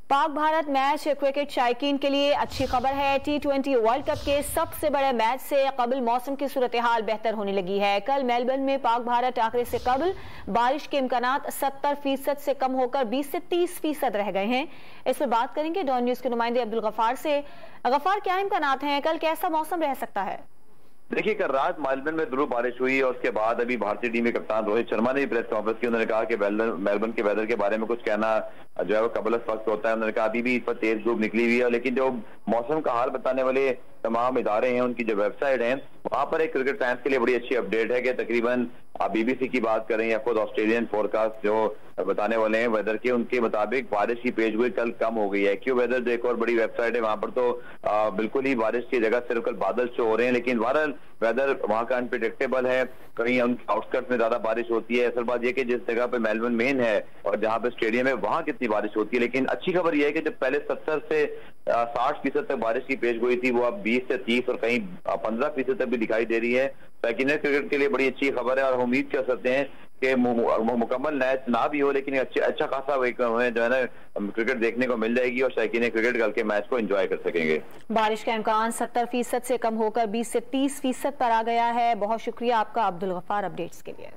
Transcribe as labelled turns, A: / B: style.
A: Pak Bharat match cricket शायकीन के लिए अच्छी खबर है। T20 वर्ल्ड कप के सबसे बड़े मैच से कबल मौसम की सूरत हाल बेहतर होने लगी है। कल मेलबर्न में पाक भारत आखिरी से कबल बारिश के इम्कानात 70% से कम होकर 20 से 30% रह गए हैं। इस पर बात करेंगे डॉन न्यूज के नुमाइंदे अब्दुल गफार से। गफार, क्या इम्कानात हैं? कल कैसा मौसम रह सकता है?
B: देखिए, कल रात मेलबर्न में ध्रुव बारिश हुई और उसके बाद अभी भारतीय टीम के कप्तान रोहित शर्मा ने प्रेस कॉन्फ्रेंस की। उन्होंने कहा कि मेलबर्न के वेदर के बारे में कुछ कहना जो है वो कबल वक्त होता है। उन्होंने कहा अभी भी इस पर तेज धूप निकली हुई है, लेकिन जो मौसम का हाल बताने वाले तमाम इदारे हैं, उनकी जो वेबसाइट है वहां पर एक क्रिकेट फैंस के लिए बड़ी अच्छी अपडेट है कि तकरीबन BBC की बात करें या खुद ऑस्ट्रेलियन फोरकास्ट जो बताने वाले हैं वेदर के, उनके मुताबिक बारिश की पेशगोई कल कम हो गई है। क्यू वेदर जो एक और बड़ी वेबसाइट है, वहां पर तो बिल्कुल ही बारिश की जगह सिर्फ कल बादल शो हो रहे हैं, लेकिन बहरहाल वेदर वहां का अनप्रिडिक्टेबल है। कहीं आउटस्कर्ट्स में ज्यादा बारिश होती है। असल बात यह कि जिस जगह पे मेलबर्न मेन है और जहां पे स्टेडियम है वहां कितनी बारिश होती है। लेकिन अच्छी खबर यह है कि जब पहले 70 से 60% तक बारिश की पेशगोई थी, वो अब 20 से 30 और कहीं 15% तक भी दिखाई दे रही है। शौकीन क्रिकेट के लिए बड़ी अच्छी खबर है और उम्मीद कर सकते हैं कि मुकम्मल मैच ना भी हो, लेकिन अच्छा खासा जो है ना क्रिकेट देखने को मिल जाएगी और शौकीन क्रिकेट कल के मैच को एंजॉय कर सकेंगे।
A: बारिश का इम्कान 70% से कम होकर 20 से 30% पर आ गया है। बहुत शुक्रिया आपका अब्दुल गफार अपडेट्स के लिए।